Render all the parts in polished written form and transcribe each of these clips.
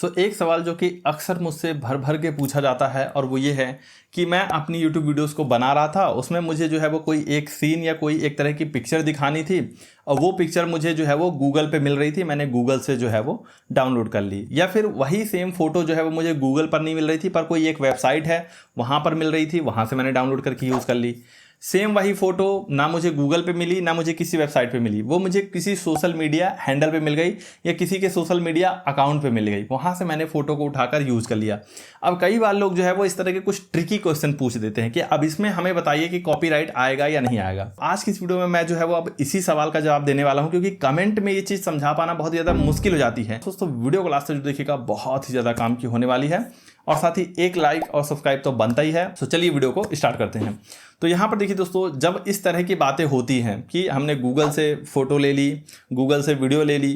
एक सवाल जो कि अक्सर मुझसे भर भर के पूछा जाता है और वो ये है कि मैं अपनी यूट्यूब वीडियोस को बना रहा था, उसमें मुझे जो है वो कोई एक सीन या कोई एक तरह की पिक्चर दिखानी थी और वो पिक्चर मुझे जो है वो गूगल पे मिल रही थी, मैंने गूगल से जो है वो डाउनलोड कर ली। या फिर वही सेम फोटो जो है वो मुझे गूगल पर नहीं मिल रही थी पर कोई एक वेबसाइट है वहाँ पर मिल रही थी, वहाँ से मैंने डाउनलोड करके यूज़ कर ली। सेम वही फोटो ना मुझे गूगल पे मिली ना मुझे किसी वेबसाइट पे मिली, वो मुझे किसी सोशल मीडिया हैंडल पे मिल गई या किसी के सोशल मीडिया अकाउंट पे मिल गई, वहाँ से मैंने फोटो को उठाकर यूज़ कर लिया। अब कई बार लोग जो है वो इस तरह के कुछ ट्रिकी क्वेश्चन पूछ देते हैं कि अब इसमें हमें बताइए कि कॉपीराइट आएगा या नहीं आएगा। आज की इस वीडियो में मैं जो है वो अब इसी सवाल का जवाब देने वाला हूँ, क्योंकि कमेंट में ये चीज़ समझा पाना बहुत ज़्यादा मुश्किल हो जाती है। दोस्तों वीडियो को लास्ट तक देखिएगा, बहुत ही ज़्यादा काम की होने वाली है और साथ ही एक लाइक और सब्सक्राइब तो बनता ही है। तो चलिए वीडियो को स्टार्ट करते हैं। तो यहाँ पर देखिए दोस्तों, जब इस तरह की बातें होती हैं कि हमने गूगल से फ़ोटो ले ली, गूगल से वीडियो ले ली,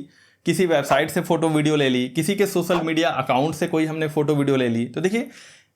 किसी वेबसाइट से फ़ोटो वीडियो ले ली, किसी के सोशल मीडिया अकाउंट से कोई हमने फ़ोटो वीडियो ले ली, तो देखिए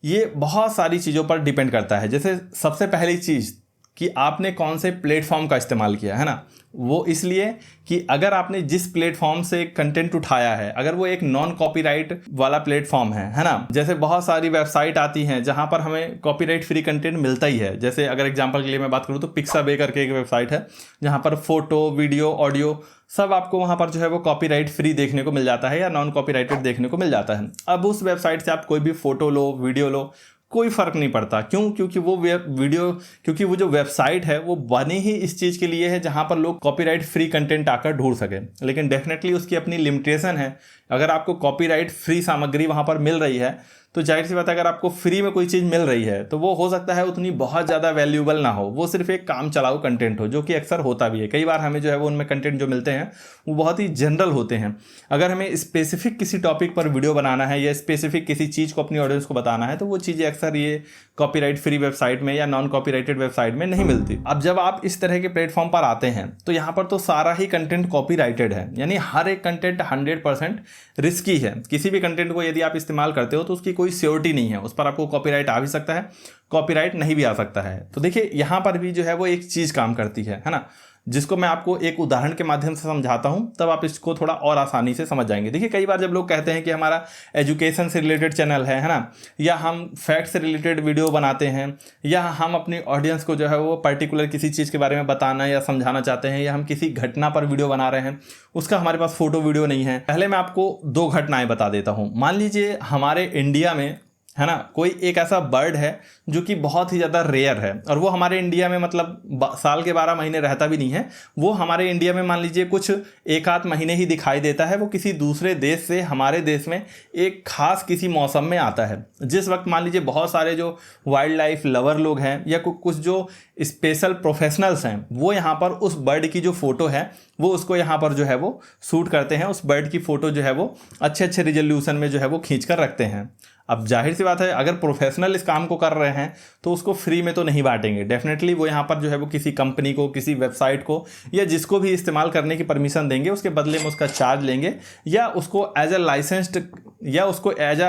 ये बहुत सारी चीज़ों पर डिपेंड करता है। जैसे सबसे पहली चीज़ कि आपने कौन से प्लेटफॉर्म का इस्तेमाल किया है ना, वो इसलिए कि अगर आपने जिस प्लेटफॉर्म से कंटेंट उठाया है, अगर वो एक नॉन कॉपीराइट वाला प्लेटफॉर्म है ना, जैसे बहुत सारी वेबसाइट आती हैं जहां पर हमें कॉपीराइट फ्री कंटेंट मिलता ही है। जैसे अगर एग्जांपल के लिए मैं बात करूं तो पिक्साबे करके एक वेबसाइट है जहां पर फोटो, वीडियो, ऑडियो सब आपको वहां पर जो है वो कॉपीराइट फ्री देखने को मिल जाता है या नॉन कॉपीराइटेड देखने को मिल जाता है। अब उस वेबसाइट से आप कोई भी फोटो लो, वीडियो लो, कोई फ़र्क नहीं पड़ता। क्यों? क्योंकि वो जो वेबसाइट है वो बनी ही इस चीज़ के लिए है जहां पर लोग कॉपीराइट फ्री कंटेंट आकर ढूंढ सकें। लेकिन डेफिनेटली उसकी अपनी लिमिटेशन है। अगर आपको कॉपीराइट फ्री सामग्री वहां पर मिल रही है तो जाहिर सी बात है, अगर आपको फ्री में कोई चीज़ मिल रही है तो वो हो सकता है उतनी बहुत ज़्यादा वैल्यूएबल ना हो, वो सिर्फ एक काम चलाऊ कंटेंट हो, जो कि अक्सर होता भी है। कई बार हमें जो है वो उनमें कंटेंट जो मिलते हैं वो बहुत ही जनरल होते हैं। अगर हमें स्पेसिफिक किसी टॉपिक पर वीडियो बनाना है या स्पेसिफिक किसी चीज़ को अपनी ऑडियंस को बताना है तो वो चीज़ें अक्सर ये कॉपीराइट फ्री वेबसाइट में या नॉन कॉपीराइटेड वेबसाइट में नहीं मिलती। अब जब आप इस तरह के प्लेटफॉर्म पर आते हैं तो यहाँ पर तो सारा ही कंटेंट कॉपीराइटेड है, यानी हर एक कंटेंट 100% रिस्की है। किसी भी कंटेंट को यदि आप इस्तेमाल करते हो तो उसकी कोई श्योरिटी नहीं है, उस पर आपको कॉपीराइट आ भी सकता है, कॉपीराइट नहीं भी आ सकता है। तो देखिए यहाँ पर भी जो है वो एक चीज़ काम करती है ना, जिसको मैं आपको एक उदाहरण के माध्यम से समझाता हूं, तब आप इसको थोड़ा और आसानी से समझ जाएंगे। देखिए कई बार जब लोग कहते हैं कि हमारा एजुकेशन से रिलेटेड चैनल है ना, या हम फैक्ट से रिलेटेड वीडियो बनाते हैं, या हम अपनी ऑडियंस को जो है वो पर्टिकुलर किसी चीज़ के बारे में बताना या समझाना चाहते हैं, या हम किसी घटना पर वीडियो बना रहे हैं, उसका हमारे पास फोटो वीडियो नहीं है। पहले मैं आपको दो घटनाएं बता देता हूँ। मान लीजिए हमारे इंडिया में है ना कोई एक ऐसा बर्ड है जो कि बहुत ही ज़्यादा रेयर है और वो हमारे इंडिया में मतलब साल के 12 महीने रहता भी नहीं है। वो हमारे इंडिया में मान लीजिए कुछ एक आध महीने ही दिखाई देता है। वो किसी दूसरे देश से हमारे देश में एक खास किसी मौसम में आता है, जिस वक्त मान लीजिए बहुत सारे जो वाइल्ड लाइफ लवर लोग हैं या कुछ जो स्पेशल प्रोफेशनल्स हैं वो यहाँ पर उस बर्ड की जो फ़ोटो है वो उसको यहाँ पर जो है वो शूट करते हैं। उस बर्ड की फ़ोटो जो है वो अच्छे रिजोल्यूशन में जो है वो खींच कर रखते हैं। अब जाहिर सी बात है, अगर प्रोफेशनल इस काम को कर रहे हैं तो उसको फ्री में तो नहीं बांटेंगे। डेफिनेटली वो यहाँ पर जो है वो किसी कंपनी को, किसी वेबसाइट को या जिसको भी इस्तेमाल करने की परमिशन देंगे उसके बदले में उसका चार्ज लेंगे, या उसको एज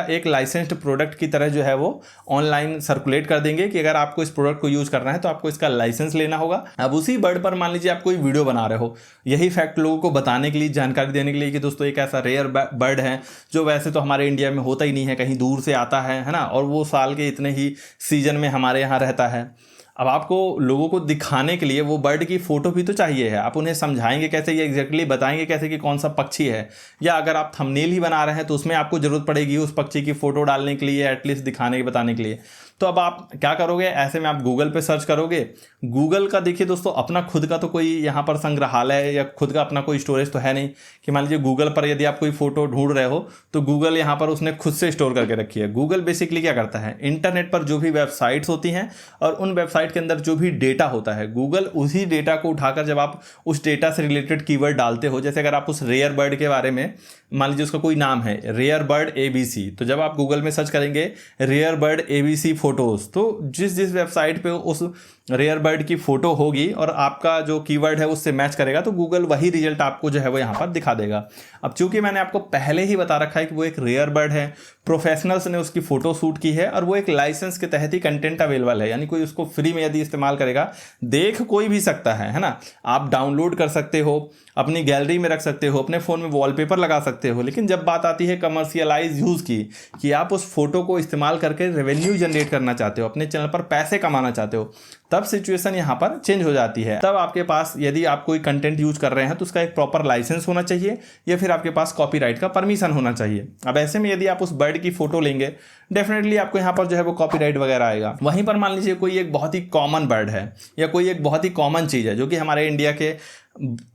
एक लाइसेंस्ड प्रोडक्ट की तरह जो है वो ऑनलाइन सर्कुलेट कर देंगे कि अगर आपको इस प्रोडक्ट को यूज़ करना है तो आपको इसका लाइसेंस लेना होगा। अब उसी बर्ड पर मान लीजिए आप कोई वीडियो बना रहे हो, यही फैक्ट लोगों को बताने के लिए, जानकारी देने के लिए कि दोस्तों एक ऐसा रेयर बर्ड है जो वैसे तो हमारे इंडिया में होता ही नहीं है, कहीं दूर से आता है ना, और वो साल के इतने ही सीजन में हमारे यहाँ रहता है। अब आपको लोगों को दिखाने के लिए वो बर्ड की फ़ोटो भी तो चाहिए है। आप उन्हें समझाएंगे कैसे, ये एग्जैक्टली बताएंगे कैसे कि कौन सा पक्षी है, या अगर आप थंबनेल ही बना रहे हैं तो उसमें आपको ज़रूरत पड़ेगी उस पक्षी की फ़ोटो डालने के लिए, एटलीस्ट दिखाने बताने के लिए। तो अब आप क्या करोगे, ऐसे में आप गूगल पे सर्च करोगे। गूगल का देखिए दोस्तों अपना खुद का तो कोई यहाँ पर संग्रहालय है या खुद का अपना कोई स्टोरेज तो है नहीं कि मान लीजिए गूगल पर यदि आप कोई फ़ोटो ढूंढ रहे हो तो गूगल यहाँ पर उसने खुद से स्टोर करके रखी है। गूगल बेसिकली क्या करता है, इंटरनेट पर जो भी वेबसाइट्स होती हैं और उन वेबसाइट के अंदर जो भी डेटा होता है, गूगल उसी डेटा को उठाकर जब आप उस डेटा से रिलेटेड कीवर्ड डालते हो, जैसे अगर आप उस रेयर बर्ड के बारे में मान लीजिए उसका कोई नाम है रेयर बर्ड ABC, तो जब आप गूगल में सर्च करेंगे रेयर बर्ड ABC फोटोज़, तो जिस वेबसाइट पे उस रेयर बर्ड की फ़ोटो होगी और आपका जो कीवर्ड है उससे मैच करेगा तो गूगल वही रिजल्ट आपको जो है वो यहाँ पर दिखा देगा। अब चूंकि मैंने आपको पहले ही बता रखा है कि वो एक रेयर बर्ड है, प्रोफेशनल्स ने उसकी फ़ोटो शूट की है और वो एक लाइसेंस के तहत ही कंटेंट अवेलेबल है, यानी कोई उसको फ्री गैलरी में यदि इस्तेमाल करेगा, देख कोई भी सकता है ना। आप डाउनलोड कर सकते हो, अपनी गैलरी में रख सकते हो, अपने फ़ोन में वॉलपेपर लगा सकते हो, लेकिन जब बात आती है कमर्शियलाइज यूज़ की, कि आप उस फोटो को इस्तेमाल करके रेवेन्यू जनरेट करना चाहते हो, अपने चैनल पर पैसे कमाना चाहते हो, तब सिचुएशन यहाँ पर चेंज हो जाती है। तब आपके पास यदि आप कोई कंटेंट यूज कर रहे हैं तो उसका एक प्रॉपर लाइसेंस होना चाहिए, या फिर आपके पास कॉपीराइट का परमिशन होना चाहिए। अब ऐसे में यदि आप उस बर्ड की फोटो लेंगे, डेफिनेटली आपको यहाँ पर जो है वो कॉपीराइट वगैरह आएगा। वहीं पर मान लीजिए कोई एक बहुत ही कॉमन बर्ड है, या कोई एक बहुत ही कॉमन चीज़ है जो कि हमारे इंडिया के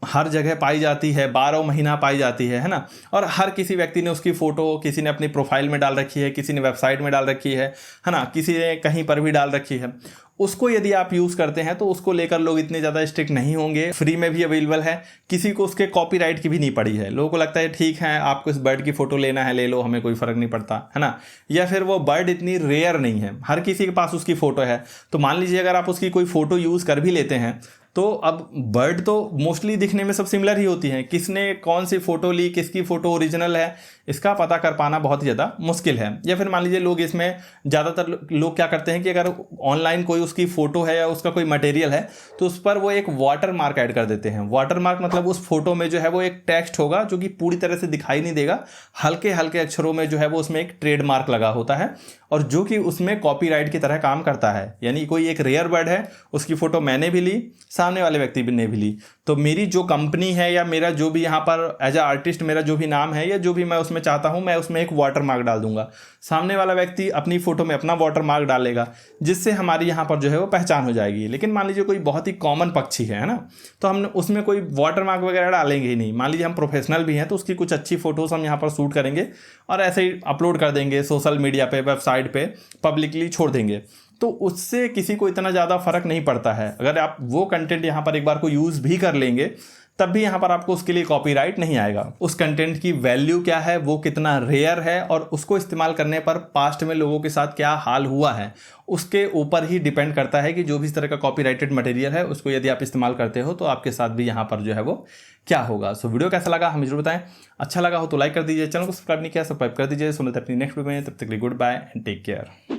हर जगह पाई जाती है, 12 महीना पाई जाती है ना, और हर किसी व्यक्ति ने उसकी फ़ोटो किसी ने अपनी प्रोफाइल में डाल रखी है, किसी ने वेबसाइट में डाल रखी है ना, किसी ने कहीं पर भी डाल रखी है। उसको यदि आप यूज़ करते हैं तो उसको लेकर लोग इतने ज़्यादा स्ट्रिक्ट नहीं होंगे, फ्री में भी अवेलेबल है, किसी को उसके कॉपीराइट की भी नहीं पड़ी है। लोगों को लगता है ठीक है, आपको इस बर्ड की फ़ोटो लेना है ले लो, हमें कोई फ़र्क नहीं पड़ता है ना। या फिर वो बर्ड इतनी रेयर नहीं है, हर किसी के पास उसकी फ़ोटो है। तो मान लीजिए अगर आप उसकी कोई फ़ोटो यूज़ कर भी लेते हैं, तो अब बर्ड तो मोस्टली दिखने में सब सिमिलर ही होती हैं, किसने कौन सी फ़ोटो ली, किसकी फ़ोटो ओरिजिनल है, इसका पता कर पाना बहुत ही ज़्यादा मुश्किल है। या फिर मान लीजिए लोग इसमें ज़्यादातर लोग क्या करते हैं कि अगर ऑनलाइन कोई उसकी फ़ोटो है या उसका कोई मटेरियल है तो उस पर वो एक वाटर मार्क ऐड कर देते हैं। वाटर मार्क मतलब उस फोटो में जो है वो एक टेक्स्ट होगा जो कि पूरी तरह से दिखाई नहीं देगा, हल्के हल्के अक्षरों में जो है वो उसमें एक ट्रेड मार्क लगा होता है, और जो कि उसमें कॉपीराइट की तरह काम करता है। यानी कोई एक रेयर बर्ड है, उसकी फ़ोटो मैंने भी ली, सामने वाले व्यक्ति ने भी ली, तो मेरी जो कंपनी है या मेरा जो भी यहाँ पर एज अ आर्टिस्ट मेरा जो भी नाम है या जो भी मैं उसमें चाहता हूँ, मैं उसमें एक वाटर मार्क डाल दूंगा। सामने वाला व्यक्ति अपनी फ़ोटो में अपना वाटर मार्क डालेगा, जिससे हमारी यहाँ पर जो है वो पहचान हो जाएगी। लेकिन मान लीजिए कोई बहुत ही कॉमन पक्षी है ना, तो हम उसमें कोई वाटर मार्क वगैरह डालेंगे ही नहीं। मान लीजिए हम प्रोफेशनल भी हैं तो उसकी कुछ अच्छी फ़ोटोज़ हम यहाँ पर शूट करेंगे और ऐसे ही अपलोड कर देंगे सोशल मीडिया पे, वेबसाइट पे पब्लिकली छोड़ देंगे, तो उससे किसी को इतना ज़्यादा फर्क नहीं पड़ता है। अगर आप वो कंटेंट यहाँ पर एक बार को यूज़ भी कर लेंगे तब भी यहाँ पर आपको उसके लिए कॉपीराइट नहीं आएगा। उस कंटेंट की वैल्यू क्या है, वो कितना रेयर है, और उसको इस्तेमाल करने पर पास्ट में लोगों के साथ क्या हाल हुआ है, उसके ऊपर ही डिपेंड करता है कि जो भी इस तरह का कॉपीराइटेड मटेरियल है उसको यदि आप इस्तेमाल करते हो तो आपके साथ भी यहाँ पर जो है वो क्या होगा। सो वीडियो कैसा लगा हमें जरूर बताएं, अच्छा लगा हो तो लाइक कर दीजिए, चैनल को सब्सक्राइब नहीं किया सब्सक्राइब कर दीजिए। सुनते हैं अपनी नेक्स्ट वीडियो में, तब तक के लिए good bye and take care.